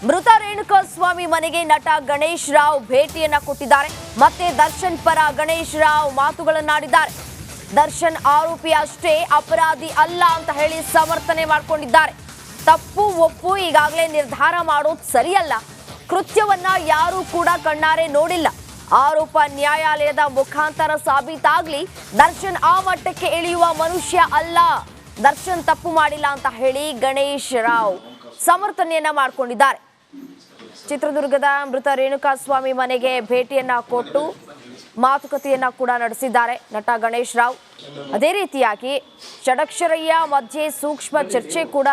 ಮೃತ ರೇಣುಕಾಸ್ವಾಮಿ ಮನೆಗೆ ನಟ ಗಣೇಶ್ ರಾವ್ ಭೇಟಿಯನ್ನ ಕೊಟ್ಟಿದ್ದಾರೆ. ಮತ್ತೆ ದರ್ಶನ್ ಪರ ಗಣೇಶ್ ರಾವ್ ಮಾತುಗಳನ್ನಾಡಿದ್ದಾರೆ. ದರ್ಶನ್ ಆರೋಪಿ ಅಷ್ಟೇ, ಅಪರಾಧಿ ಅಲ್ಲ ಅಂತ ಹೇಳಿ ಸಮರ್ಥನೆ ಮಾಡಿಕೊಂಡಿದ್ದಾರೆ. ತಪ್ಪು ಒಪ್ಪು ಈಗಾಗಲೇ ನಿರ್ಧಾರ ಮಾಡೋದು ಸರಿಯಲ್ಲ. ಕೃತ್ಯವನ್ನ ಯಾರೂ ಕೂಡ ಕಣ್ಣಾರೆ ನೋಡಿಲ್ಲ. ಆರೋಪ ನ್ಯಾಯಾಲಯದ ಮುಖಾಂತರ ಸಾಬೀತಾಗ್ಲಿ. ದರ್ಶನ್ ಆ ಮಟ್ಟಕ್ಕೆ ಇಳಿಯುವ ಮನುಷ್ಯ ಅಲ್ಲ. ದರ್ಶನ್ ತಪ್ಪು ಮಾಡಿಲ್ಲ ಅಂತ ಹೇಳಿ ಗಣೇಶ್ ರಾವ್ ಸಮರ್ಥನೆಯನ್ನ ಮಾಡಿಕೊಂಡಿದ್ದಾರೆ. ಚಿತ್ರದುರ್ಗದ ಮೃತ ರೇಣುಕಾಸ್ವಾಮಿ ಮನೆಗೆ ಭೇಟಿಯನ್ನ ಕೊಟ್ಟು ಮಾತುಕತೆಯನ್ನ ಕೂಡ ನಡೆಸಿದ್ದಾರೆ ನಟ ಗಣೇಶ್ ರಾವ್. ಅದೇ ರೀತಿಯಾಗಿ ಷಡಕ್ಷರಯ್ಯ ಮಧ್ಯೆ ಸೂಕ್ಷ್ಮ ಚರ್ಚೆ ಕೂಡ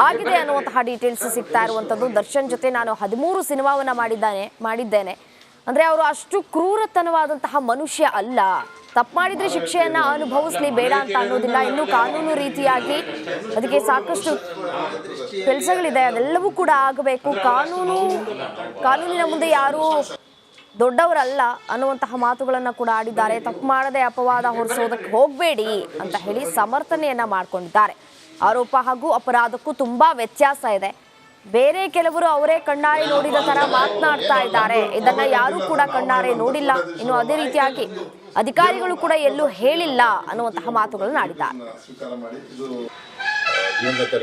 ಆಗಿದೆ ಅನ್ನುವಂತಹ ಡೀಟೇಲ್ಸ್ ಸಿಗ್ತಾ ಇರುವಂತದ್ದು. ದರ್ಶನ್ ಜೊತೆ ನಾನು 13 ಸಿನಿಮಾವನ್ನ ಮಾಡಿದ್ದೇನೆ ಅಂದ್ರೆ ಅವರು ಅಷ್ಟು ಕ್ರೂರತನವಾದಂತಹ ಮನುಷ್ಯ ಅಲ್ಲ. ತಪ್ಪು ಮಾಡಿದ್ರೆ ಶಿಕ್ಷೆಯನ್ನ ಅನುಭವಿಸ್ಲಿ, ಬೇಡ ಅಂತ ಅನ್ನೋದಿಲ್ಲ. ಇನ್ನು ಕಾನೂನು ರೀತಿಯಾಗಿ ಅದಕ್ಕೆ ಸಾಕಷ್ಟು ಕೆಲಸಗಳಿದೆ, ಅದೆಲ್ಲವೂ ಕೂಡ ಆಗಬೇಕು. ಕಾನೂನಿನ ಮುಂದೆ ಯಾರು ದೊಡ್ಡವರಲ್ಲ ಅನ್ನುವಂತಹ ಮಾತುಗಳನ್ನ ಕೂಡ ಆಡಿದ್ದಾರೆ. ತಪ್ಪು ಮಾಡದೆ ಅಪವಾದ ಹೊರಿಸೋದಕ್ಕೆ ಹೋಗಬೇಡಿ ಅಂತ ಹೇಳಿ ಸಮರ್ಥನೆಯನ್ನ ಮಾಡಿಕೊಂಡಿದ್ದಾರೆ. ಆರೋಪ ಹಾಗೂ ಅಪರಾಧಕ್ಕೂ ತುಂಬಾ ವ್ಯತ್ಯಾಸ ಇದೆ. ಬೇರೆ ಕೆಲವರು ಅವರೇ ಕಣ್ಣಾರೆ ನೋಡಿದ ತರ ಮಾತನಾಡ್ತಾ ಇದ್ದಾರೆ. ಇದನ್ನ ಯಾರು ಕೂಡ ಕಣ್ಣಾರೆ ನೋಡಿಲ್ಲ. ಇನ್ನು ಅದೇ ರೀತಿಯಾಗಿ ಅಧಿಕಾರಿಗಳು ಕೂಡ ಎಲ್ಲೂ ಹೇಳಿಲ್ಲ ಅನ್ನುವಂತಹ ಮಾತುಗಳನ್ನು ಆಡಿದ್ದಾರೆ.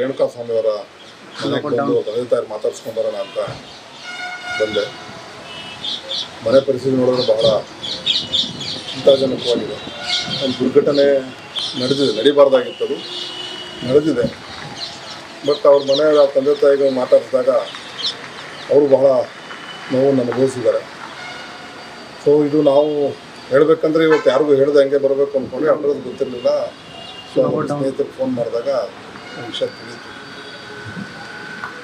ರೇಣುಕಾಸ್ವಾಮಿ ಅವರ ಮಾತಾಡ್ಸ್ಕೊಂಡ್ ಬರೋಣ ಅಂತ ಬಂದೆ. ಮನೆ ಪರಿಸ್ಥಿತಿ ನೋಡಿದ್ರೆ ಬಹಳ ಚಿಂತಾಜನಕವಾಗಿದೆ. ಒಂದು ದುರ್ಘಟನೆ ನಡಿಬಾರ್ದಾಗಿತ್ತು, ನಡೆದಿದೆ. ಬಟ್ ಅವ್ರ ಮನೆಯ ತಂದೆ ತಾಯಿಗಳು ಮಾತಾಡಿಸಿದಾಗ ಅವರು ಬಹಳ ನೋವನ್ನು ಅನುಭವಿಸಿದ್ದಾರೆ. ಸೊ ಇದು ನಾವು ಹೇಳಬೇಕಂದ್ರೆ ಇವತ್ತು ಯಾರಿಗೂ ಹೇಳ್ದೆ ಹಂಗೆ ಬರಬೇಕು ಅಂದ್ಕೊಂಡ್ರೆ ಅಡ್ರೆಸ್ ಗೊತ್ತಿರಲಿಲ್ಲ. ಸೊ ಅವ್ರ ಸ್ನೇಹಿತರಿಗೆ ಫೋನ್ ಮಾಡಿದಾಗ ವಿಷಯ ತಿಳಿಯಿತು.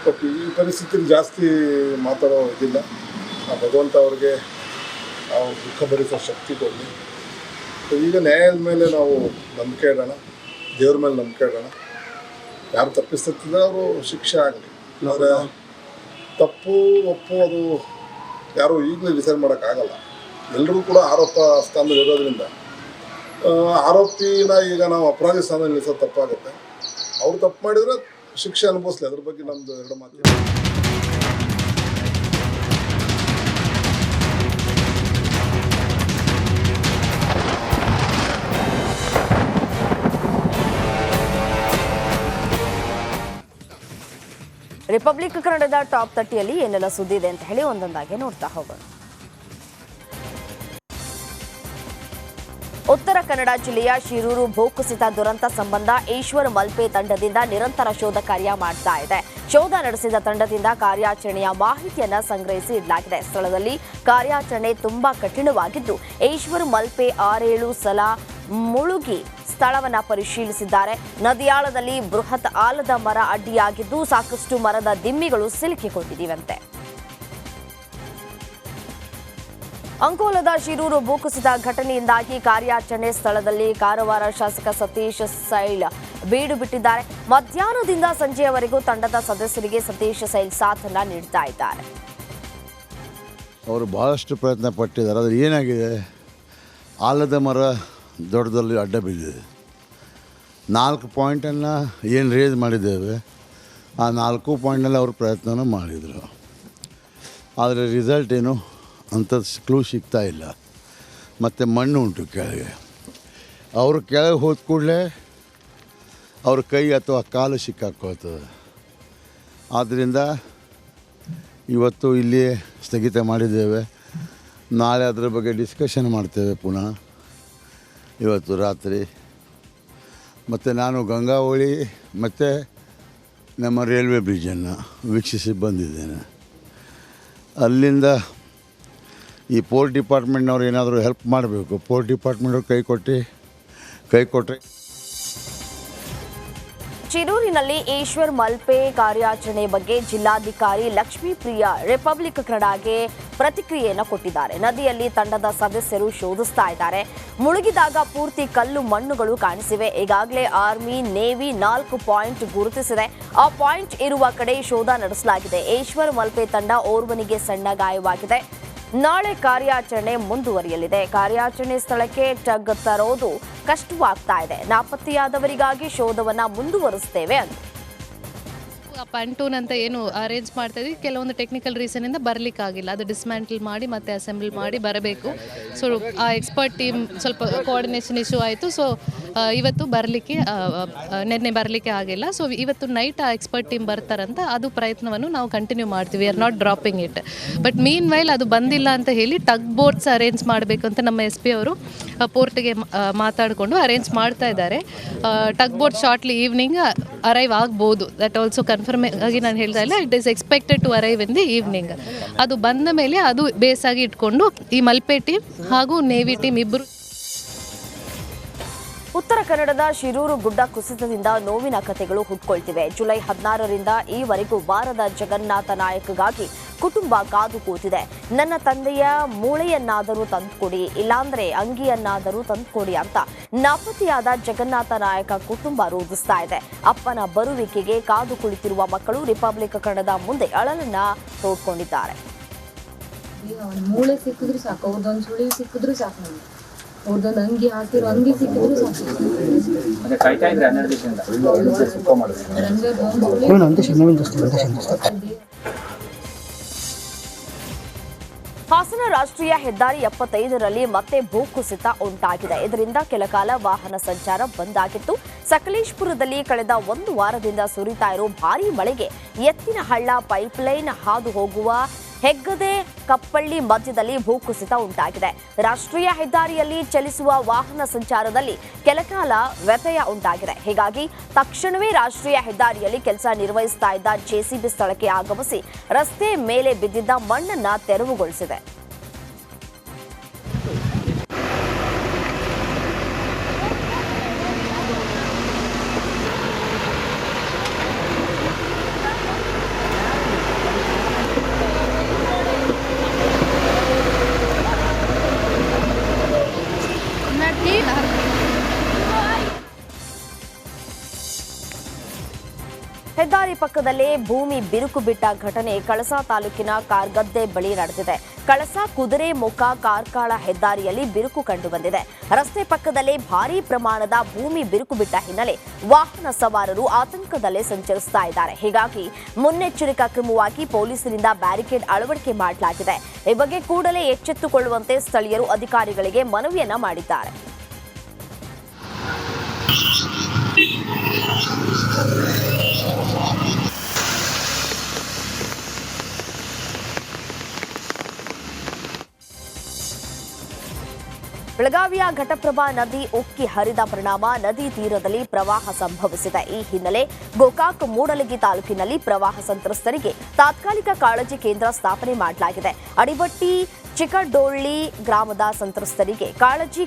ಬಟ್ ಈ ಪರಿಸ್ಥಿತಿಲಿ ಜಾಸ್ತಿ ಮಾತಾಡೋ ಇದಿಲ್ಲ. ಭಗವಂತ ಅವ್ರಿಗೆ ನಾವು ದುಃಖ ಭರಿಸೋ ಶಕ್ತಿ ಕೊಡಲಿ. ಈಗ ನ್ಯಾಯದ ಮೇಲೆ ನಾವು ನಂಬಿಕೆ ಇಡೋಣ, ದೇವ್ರ ಮೇಲೆ ನಂಬಿಕೆ ಇಡೋಣ. ಯಾರು ತಪ್ಪಿಸ್ತಿದ್ರೆ ಅವರು ಶಿಕ್ಷೆ ಆಗಲಿ. ಆದರೆ ತಪ್ಪು ಒಪ್ಪು ಅದು ಯಾರು ಈಗಲೇ ಡಿಸೈಡ್ ಮಾಡೋಕ್ಕಾಗಲ್ಲ. ಎಲ್ಲರೂ ಕೂಡ ಆರೋಪ ಸ್ಥಾನದಲ್ಲಿ ಇರೋದ್ರಿಂದ ಆರೋಪಿನ ಈಗ ನಾವು ಅಪರಾಧಿ ಸ್ಥಾನದಲ್ಲಿ ನಿಲ್ಲಿಸೋದು ತಪ್ಪಾಗುತ್ತೆ. ಅವ್ರು ತಪ್ಪು ಮಾಡಿದರೆ ಶಿಕ್ಷೆ ಅನುಭವಿಸ್ಲಿ. ಅದ್ರ ಬಗ್ಗೆ ನಮ್ಮದು 2 ಮಾತು. ರಿಪಬ್ಲಿಕ್ ಕನ್ನಡದ ಟಾಪ್ 30ಯಲ್ಲಿ ಏನೆಲ್ಲ ಸುದ್ದಿ ಇದೆ ಅಂತ ಹೇಳಿ ಒಂದೊಂದಾಗಿ ನೋಡ್ತಾ ಹೋಗೋಣ. ಉತ್ತರ ಕನ್ನಡ ಜಿಲ್ಲೆಯ ಶಿರೂರು ಭೂಕುಸಿತ ದುರಂತ ಸಂಬಂಧ ಈಶ್ವರ್ ಮಲ್ಪೆ ತಂಡದಿಂದ ನಿರಂತರ ಶೋಧ ಕಾರ್ಯ ಮಾಡ್ತಾ ಇದೆ. ಶೋಧ ನಡೆಸಿದ ತಂಡದಿಂದ ಕಾರ್ಯಾಚರಣೆಯ ಮಾಹಿತಿಯನ್ನ ಸಂಗ್ರಹಿಸಿ ಇಡಲಾಗಿದೆ. ಸ್ಥಳದಲ್ಲಿ ಕಾರ್ಯಾಚರಣೆ ತುಂಬಾ ಕಠಿಣವಾಗಿದ್ದು ಈಶ್ವರ್ ಮಲ್ಪೆ 6-7 ಸಲ ಮುಳುಗಿ ಸ್ಥಳವನ್ನ ಪರಿಶೀಲಿಸಿದ್ದಾರೆ. ನದಿಯಾಳದಲ್ಲಿ ಬೃಹತ್ ಆಲದ ಮರ ಅಡ್ಡಿಯಾಗಿದ್ದು ಸಾಕಷ್ಟು ಮರದ ದಿಮ್ಮಿಗಳು ಸಿಲುಕಿಕೊಂಡಿವೆ. ಅಂಕೋಲದ ಶಿರೂರು ಭೂಕುಸಿತ ಘಟನೆಯಿಂದಾಗಿ ಕಾರ್ಯಾಚರಣೆ ಸ್ಥಳದಲ್ಲಿ ಕಾರವಾರ ಶಾಸಕ ಸತೀಶ್ ಸೈಲ್ ಬೀಡು ಬಿಟ್ಟಿದ್ದಾರೆ. ಮಧ್ಯಾಹ್ನದಿಂದ ಸಂಜೆಯವರೆಗೂ ತಂಡದ ಸದಸ್ಯರಿಗೆ ಸತೀಶ್ ಸೈಲ್ ಸಾಥನ್ನ ನೀಡ್ತಾ ಇದ್ದಾರೆ. ಅವರು ಬಹಳಷ್ಟು ಪ್ರಯತ್ನ ಪಟ್ಟಿದ್ದಾರೆ. ಆದರೆ ಏನಾಗಿದೆ, ಆಲದ ಮರ ದೊಡ್ಡದಲ್ಲಿ ಅಡ್ಡ ಬಿದ್ದಿದೆ. 4 ಪಾಯಿಂಟನ್ನು ಏನು ರೇಸ್ ಮಾಡಿದ್ದೇವೆ, ಆ 4 ಪಾಯಿಂಟ್ನಲ್ಲಿ ಅವರು ಪ್ರಯತ್ನ ಮಾಡಿದರು. ಆದರೆ ರಿಸಲ್ಟ್ ಏನು ಅಂಥ ಕ್ಲೂ ಸಿಗ್ತಾ ಇಲ್ಲ. ಮತ್ತು ಮಣ್ಣು ಉಂಟು ಕೆಳಗೆ. ಅವರು ಕೆಳಗೆ ಹೋದ ಕೂಡಲೇ ಅವ್ರ ಕೈ ಅಥವಾ ಕಾಲು ಸಿಕ್ಕಾಕೊಳ್ತದೆ. ಆದ್ದರಿಂದ ಇವತ್ತು ಇಲ್ಲಿ ಸ್ಥಗಿತ ಮಾಡಿದ್ದೇವೆ. ನಾಳೆ ಅದರ ಬಗ್ಗೆ ಡಿಸ್ಕಷನ್ ಮಾಡ್ತೇವೆ ಪುನಃ ಇವತ್ತು ರಾತ್ರಿ. ಮತ್ತು ನಾನು ಗಂಗಾವಳಿ ಮತ್ತು ನಮ್ಮ ರೈಲ್ವೆ ಬ್ರಿಡ್ಜನ್ನು ವೀಕ್ಷಿಸಿ ಬಂದಿದ್ದೇನೆ. ಅಲ್ಲಿಂದ ಈ ಪೋರ್ಟ್ ಡಿಪಾರ್ಟ್ಮೆಂಟ್ನವ್ರು ಏನಾದರೂ ಹೆಲ್ಪ್ ಮಾಡಬೇಕು. ಪೋರ್ಟ್ ಡಿಪಾರ್ಟ್ಮೆಂಟವ್ರು ಕೈ ಕೊಟ್ಟರೆ. ಶಿರೂರಿನಲ್ಲಿ ಈಶ್ವರ್ ಮಲ್ಪೆ ಕಾರ್ಯಾಚರಣೆ ಬಗ್ಗೆ ಜಿಲ್ಲಾಧಿಕಾರಿ ಲಕ್ಷ್ಮೀಪ್ರಿಯಾ ರಿಪಬ್ಲಿಕ್ ಕನ್ನಡಗೆ ಪ್ರತಿಕ್ರಿಯೆಯನ್ನು ಕೊಟ್ಟಿದ್ದಾರೆ. ನದಿಯಲ್ಲಿ ತಂಡದ ಸದಸ್ಯರು ಶೋಧಿಸ್ತಾ ಇದ್ದಾರೆ. ಮುಳುಗಿದಾಗ ಪೂರ್ತಿ ಕಲ್ಲು ಮಣ್ಣುಗಳು ಕಾಣಿಸಿವೆ. ಈಗಾಗಲೇ ಆರ್ಮಿ ನೇವಿ 4 ಪಾಯಿಂಟ್ ಗುರುತಿಸಿದೆ. ಆ ಪಾಯಿಂಟ್ ಇರುವ ಕಡೆ ಶೋಧ ನಡೆಸಲಾಗಿದೆ. ಈಶ್ವರ್ ಮಲ್ಪೆ ತಂಡ ಓರ್ವನಿಗೆ ಸಣ್ಣ ಗಾಯವಾಗಿದೆ. ನಾಳೆ ಕಾರ್ಯಾಚರಣೆ ಮುಂದುವರಿಯಲಿದೆ. ಕಾರ್ಯಾಚರಣೆ ಸ್ಥಳಕ್ಕೆ ಟಗ್ ತರೋದು ಕಷ್ಟವಾಗ್ತಾ ಇದೆ. ನಾಪತ್ತೆಯಾದವರಿಗಾಗಿ ಶೋಧವನ್ನ ಮುಂದುವರಿಸುತ್ತೇವೆ ಅಂತ ಆ ಪ್ಯಾಂಟೂನ್ ಅಂತ ಏನು ಅರೇಂಜ್ ಮಾಡ್ತಾ ಇದ್ವಿ, ಕೆಲವೊಂದು ಟೆಕ್ನಿಕಲ್ ರೀಸನಿಂದ ಬರಲಿಕ್ಕಾಗಿಲ್ಲ. ಅದು ಡಿಸ್ಮ್ಯಾಂಟಲ್ ಮಾಡಿ ಮತ್ತೆ ಅಸೆಂಬಲ್ ಮಾಡಿ ಬರಬೇಕು. ಸೊ ಆ ಎಕ್ಸ್ಪರ್ಟ್ ಟೀಮ್ ಸ್ವಲ್ಪ ಕೋಆರ್ಡಿನೇಷನ್ ಇಶ್ಯೂ ಆಯಿತು. ಸೊ ಇವತ್ತು ಬರಲಿಕ್ಕೆ ನಿನ್ನೆ ಬರಲಿಕ್ಕೆ ಆಗಿಲ್ಲ. ಸೊ ಇವತ್ತು ನೈಟ್ ಆ ಎಕ್ಸ್ಪರ್ಟ್ ಟೀಮ್ ಬರ್ತಾರಂತ ಅದು ಪ್ರಯತ್ನವನ್ನು ನಾವು ಕಂಟಿನ್ಯೂ ಮಾಡ್ತೀವಿ. Are not dropping it. But meanwhile ಅದು ಬಂದಿಲ್ಲ ಅಂತ ಹೇಳಿ ಟಗ್ ಬೋಟ್ಸ್ ಅರೇಂಜ್ ಮಾಡಬೇಕು ಅಂತ ನಮ್ಮ SP ಅವರು ಪೋರ್ಟ್ಗೆ ಮಾತಾಡಿಕೊಂಡು ಅರೇಂಜ್ ಮಾಡ್ತಾ ಇದ್ದಾರೆ. Tug boat shortly evening arrive ಆಗ್ಬೋದು. ದಟ್ ಆಲ್ಸೋ ಕನ್ಫರ್ಮ್ ಆಗಿ ನಾನು ಹೇಳ್ತಾ ಇಲ್ಲ. It is expected to arrive in the evening. ಅದು ಬಂದ ಮೇಲೆ ಅದು ಬೇಸಾಗಿ ಇಟ್ಕೊಂಡು ಈ ಮಲ್ಪೆ ಟೀಮ್ ಹಾಗೂ ನೇವಿ ಟೀಮ್ ಇಬ್ಬರು. ಉತ್ತರ ಕನ್ನಡದ ಶಿರೂರು ಗುಡ್ಡ ಕುಸಿತದಿಂದ ನೋವಿನ ಕಥೆಗಳು ಹುಟ್ಕೊಳ್ತಿವೆ. ಜುಲೈ 16ರಿಂದ ಈವರೆಗೂ ಬಾರದ ಜಗನ್ನಾಥ ನಾಯಕಗಾಗಿ ಕುಟುಂಬ ಕಾದು ಕೂತಿದೆ. ನನ್ನ ತಂದೆಯ ಮೂಳೆಯನ್ನಾದರೂ ತಂದುಕೊಡಿ, ಇಲ್ಲಾಂದ್ರೆ ಅಂಗಿಯನ್ನಾದರೂ ತಂದುಕೊಡಿ ಅಂತ ನಾಪತ್ತೆಯಾದ ಜಗನ್ನಾಥ ನಾಯಕ ಕುಟುಂಬ ರೋಧಿಸ್ತಾ ಇದೆ. ಅಪ್ಪನ ಬರುವಿಕೆಗೆ ಕಾದು ಕುಳಿತಿರುವ ಮಕ್ಕಳು ರಿಪಬ್ಲಿಕ್ ಕನ್ನಡದ ಮುಂದೆ ಅಳಲನ್ನ ತೋಡ್ಕೊಂಡಿದ್ದಾರೆ. ಮೂಳೆ ಸಿಕ್ಕಿದ್ರು ಸಾಕು, ಅವ್ರದ್ದೊಂದು ಸುಳಿ ಸಿಕ್ಕಿದ್ರು ಸಾಕು, ನಮಗೆ ಅವ್ರದ್ದೊಂದು ಅಂಗಿ ಹಾಕಿರೋ ಅಂಗಿ ಸಿಕ್ಕಿದ್ರು ಸಾಕು. ಹಾಸನ ರಾಷ್ಟ್ರೀಯ ಹೆದ್ದಾರಿ 75ರಲ್ಲಿ ಮತ್ತೆ ಭೂಕುಸಿತ ಉಂಟಾಗಿದೆ. ಇದರಿಂದ ಕೆಲಕಾಲ ವಾಹನ ಸಂಚಾರ ಬಂದ್ ಆಗಿತ್ತು. ಸಕಲೇಶಪುರದಲ್ಲಿ ಕಳೆದ 1 ವಾರದಿಂದ ಸುರಿತಾ ಇರೋ ಭಾರೀ ಮಳೆಗೆ ಎತ್ತಿನಹಳ್ಳ ಪೈಪ್ಲೈನ್ ಹಾದು ಹೋಗುವ ಹೆಗ್ಗದೆ ಕಪ್ಪಳ್ಳಿ ಮಧ್ಯದಲ್ಲಿ ಭೂಕುಸಿತ ಉಂಟಾಗಿದೆ. ರಾಷ್ಟ್ರೀಯ ಹೆದ್ದಾರಿಯಲ್ಲಿ ಚಲಿಸುವ ವಾಹನ ಸಂಚಾರದಲ್ಲಿ ಕೆಲಕಾಲ ವ್ಯತ್ಯಯ ಉಂಟಾಗಿದೆ. ಹೀಗಾಗಿ ತಕ್ಷಣವೇ ರಾಷ್ಟ್ರೀಯ ಹೆದ್ದಾರಿಯಲ್ಲಿ ಕೆಲಸ ನಿರ್ವಹಿಸ್ತಾ ಇದ್ದ JCB ಸ್ಥಳಕ್ಕೆ ಆಗಮಿಸಿ ರಸ್ತೆ ಮೇಲೆ ಬಿದ್ದಿದ್ದ ಮಣ್ಣನ್ನ ತೆರವುಗೊಳಿಸಿದೆ. ಹೆದ್ದಾರಿ ಪಕ್ಕದಲ್ಲೇ ಭೂಮಿ ಬಿರುಕು ಬಿಟ್ಟ ಘಟನೆ ಕಳಸಾ ತಾಲೂಕಿನ ಕಾರ್ಗದ್ದೆ ಬಳಿ ನಡೆದಿದೆ. ಕಳಸಾ ಕುದುರೆಮುಖ ಕಾರ್ಕಳ ಹೆದ್ದಾರಿಯಲ್ಲಿ ಬಿರುಕು ಕಂಡುಬಂದಿದೆ. ರಸ್ತೆ ಪಕ್ಕದಲ್ಲೇ ಭಾರೀ ಪ್ರಮಾಣದ ಭೂಮಿ ಬಿರುಕು ಬಿಟ್ಟ ಹಿನ್ನೆಲೆ ವಾಹನ ಸವಾರರು ಆತಂಕದಲ್ಲೇ ಸಂಚರಿಸ್ತಾ ಇದ್ದಾರೆ. ಹೀಗಾಗಿ ಮುನ್ನೆಚ್ಚರಿಕಾ ಕ್ರಮವಾಗಿ ಪೊಲೀಸರಿಂದ ಬ್ಯಾರಿಕೇಡ್ ಅಳವಡಿಕೆ ಮಾಡಲಾಗಿದೆ. ಈ ಬಗ್ಗೆ ಕೂಡಲೇ ಎಚ್ಚೆತ್ತುಕೊಳ್ಳುವಂತೆ ಸ್ಥಳೀಯರು ಅಧಿಕಾರಿಗಳಿಗೆ ಮನವಿಯನ್ನ ಮಾಡಿದ್ದಾರೆ. ಬೆಳಗಾವಿಯ ಘಟಪ್ರಭಾ ನದಿ ಉಕ್ಕಿ ಹರಿದ ಪರಿಣಾಮ ನದಿ ತೀರದಲ್ಲಿ ಪ್ರವಾಹ ಸಂಭವಿಸಿದೆ. ಈ ಹಿನ್ನೆಲೆ ಗೋಕಾಕ್ ಮೂಡಲಗಿ ತಾಲೂಕಿನಲ್ಲಿ ಪ್ರವಾಹ ಸಂತ್ರಸ್ತರಿಗೆ ತಾತ್ಕಾಲಿಕ ಕಾಳಜಿ ಕೇಂದ್ರ ಸ್ಥಾಪನೆ ಮಾಡಲಾಗಿದೆ. ಅಡಿಬಟ್ಟಿ ಚಿಕ್ಕಡೊಳ್ಳಿ ಗ್ರಾಮದ ಸಂತ್ರಸ್ತರಿಗೆ ಕಾಳಜಿ